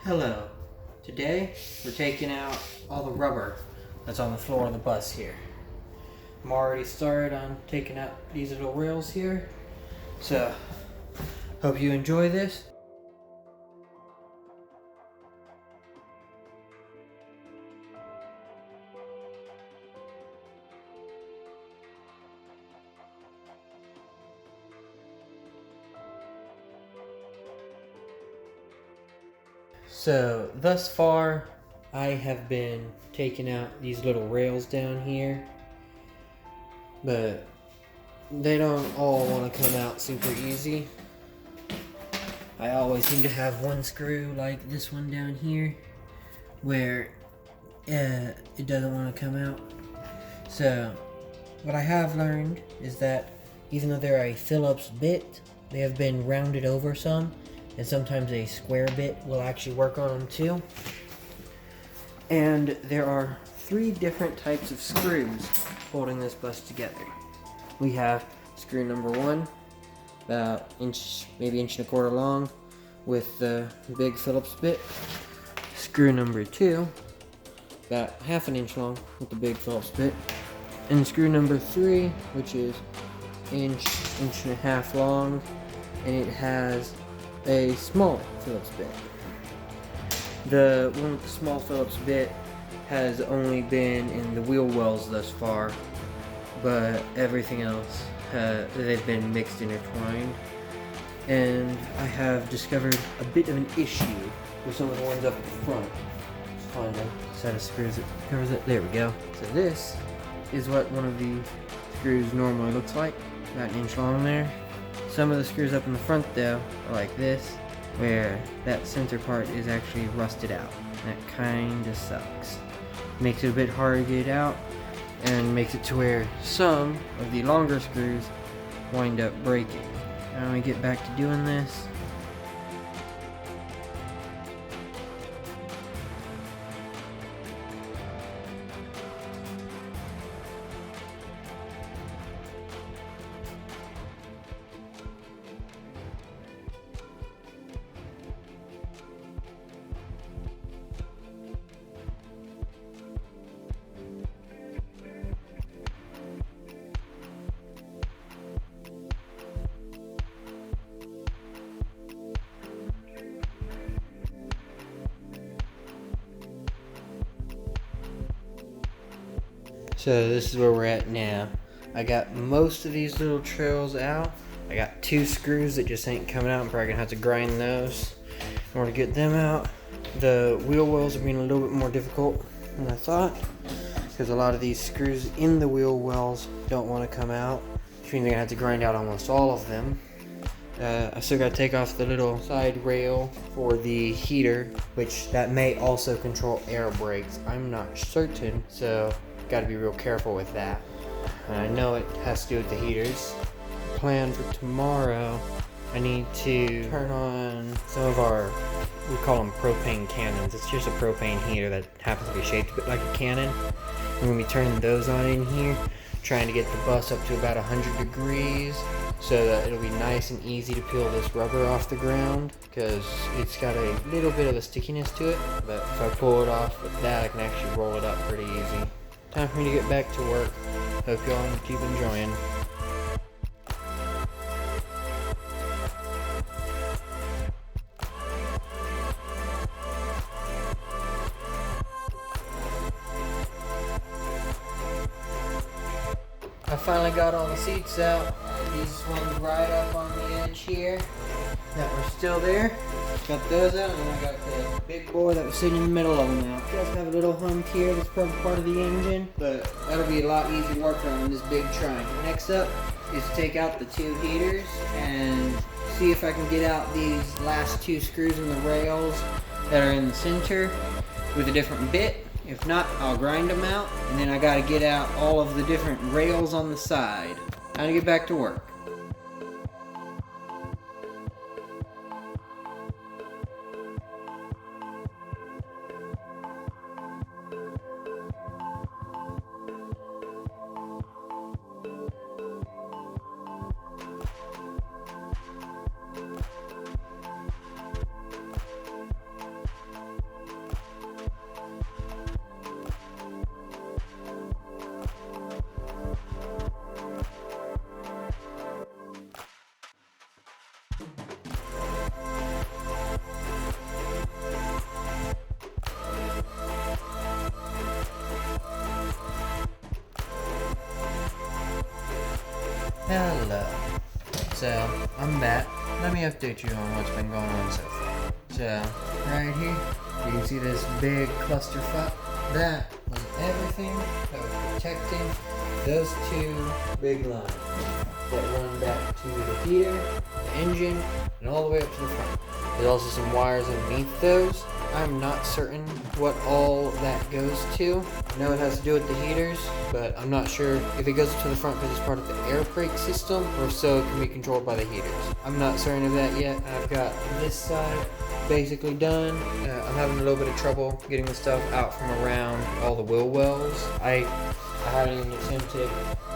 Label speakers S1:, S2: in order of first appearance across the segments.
S1: Hello. Today we're taking out all the rubber that's on the floor of the bus here. I'm already started on taking out these little rails here. So, hope you enjoy this. So, thus far, I have been taking out these little rails down here, but they don't all want to come out super easy. I always seem to have one screw like this one down here where it doesn't want to come out. So, what I have learned is that even though they're a Phillips bit, they have been rounded over some, and sometimes a square bit will actually work on them too. And there are 3 different types of screws holding this bus together. We have screw number 1, about maybe inch and a quarter long, with the big Phillips bit. Screw number 2, about half an inch long with the big Phillips bit. And screw number 3, which is inch and a half long, and it has a small Phillips bit. The one with the small Phillips bit has only been in the wheel wells thus far, but everything else they've been mixed intertwined. And I have discovered a bit of an issue with some of the ones up at the front. Let's find a set of screws that covers it. There we go. So this is what one of the screws normally looks like, about an inch long there. Some of the screws up in the front though are like this, where that center part is actually rusted out. That kinda sucks. Makes it a bit harder to get out, and makes it to where some of the longer screws wind up breaking. Now when we get back to doing this, so this is where we're at now. I got most of these little trails out. I got 2 screws that just ain't coming out. I'm probably gonna have to grind those in order to get them out. The wheel wells are being a little bit more difficult than I thought, because a lot of these screws in the wheel wells don't want to come out, which means I'm gonna have to grind out almost all of them. I still gotta take off the little side rail for the heater, which that may also control air brakes. I'm not certain, so gotta be real careful with that. And I know it has to do with the heaters. Plan for tomorrow, I need to turn on some of our, we call them propane cannons. It's just a propane heater that happens to be shaped a bit like a cannon. I'm gonna be turning those on in here, trying to get the bus up to about 100 degrees so that it'll be nice and easy to peel this rubber off the ground, because it's got a little bit of a stickiness to it, but if I pull it off with that, I can actually roll it up pretty easy. Time for me to get back to work. Hope y'all keep enjoying. I finally got all the seats out. These ones right up on the edge here that were still there. Got those out, and then I got the big boy that was sitting in the middle of them now. It does have a little hump here that's probably part of the engine, but that'll be a lot easier to work on in this big trunk. Next up is to take out the 2 heaters and see if I can get out these last 2 screws in the rails that are in the center with a different bit. If not, I'll grind them out, and then I gotta get out all of the different rails on the side. Time to get back to work. Hello. So, I'm Matt. Let me update you on what's been going on so far. So, right here, you can see this big clusterfuck. That was everything that was protecting those two big lines that run back to the heater, the engine, and all the way up to the front. There's also some wires underneath those. I'm not certain what all that goes to. I know it has to do with the heaters, but I'm not sure if it goes to the front because it's part of the air brake system, or so it can be controlled by the heaters. I'm not certain of that yet. I've got this side basically done. I'm having a little bit of trouble getting the stuff out from around all the wheel wells. I haven't even attempted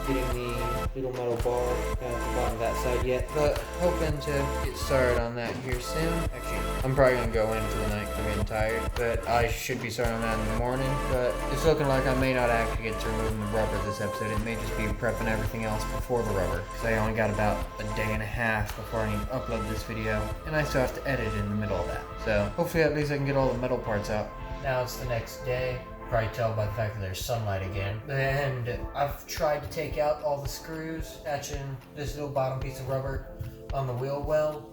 S1: getting the little metal bar at the bottom of that side yet, but hoping to get started on that here soon. Actually, I'm probably going to go in for the night because I'm getting tired, but I should be starting on that in the morning. But it's looking like I may not actually get to removing the rubber this episode. It may just be prepping everything else before the rubber, because I only got about a day and a half before I need to upload this video, and I still have to edit in the middle of that. So hopefully at least I can get all the metal parts out. Now it's the next day. Probably tell by the fact that there's sunlight again. And I've tried to take out all the screws attaching this little bottom piece of rubber on the wheel well.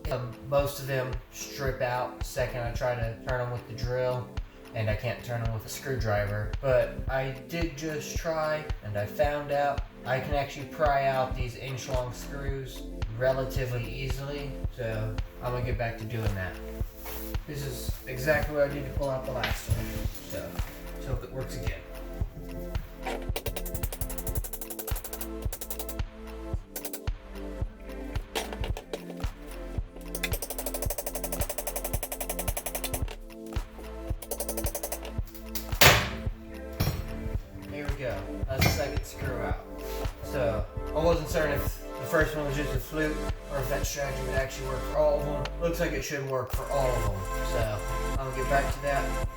S1: Most of them strip out the second I try to turn them with the drill, and I can't turn them with a screwdriver. But I did just try, and I found out I can actually pry out these inch-long screws relatively easily. So I'm gonna get back to doing that. This is exactly what I did to pull out the last one. So let's hope it works again. Here we go. That's the second screw out. So I wasn't certain if the first one was just a fluke or if that strategy would actually work for all of them. Looks like it should work for all of them. So I'm gonna get back to that.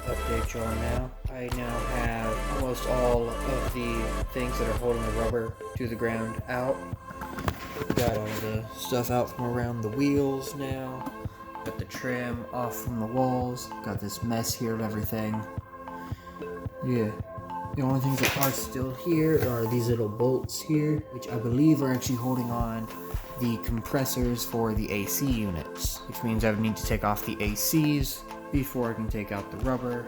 S1: Update y'all now. I now have almost all of the things that are holding the rubber to the ground out. Got all the stuff out from around the wheels now. Got the trim off from the walls. Got this mess here of everything. Yeah. The only things that are still here are these little bolts here, which I believe are actually holding on the compressors for the AC units, which means I would need to take off the ACs before I can take out the rubber,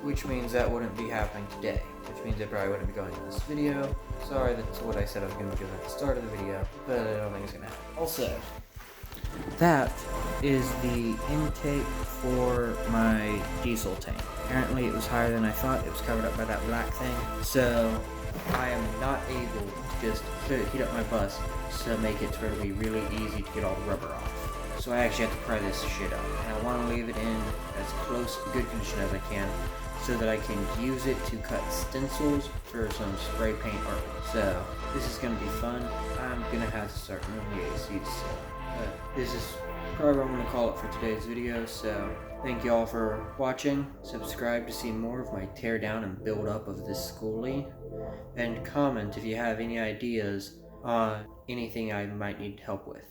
S1: which means that wouldn't be happening today, which means I probably wouldn't be going in this video. Sorry, that's what I said I was going to do at the start of the video, but I don't think it's going to happen. Also, that is the intake for my diesel tank. Apparently it was higher than I thought. It was covered up by that black thing, so I am not able to just heat up my bus to make it to be really easy to get all the rubber off. So I actually have to pry this shit up, and I want to leave it in as close to good condition as I can so that I can use it to cut stencils for some spray paint art. So this is going to be fun. I'm going to have to start removing the ACs soon. But this is probably what I'm going to call it for today's video, so thank you all for watching. Subscribe to see more of my tear down and build up of this Skoolie, and comment if you have any ideas on anything I might need help with.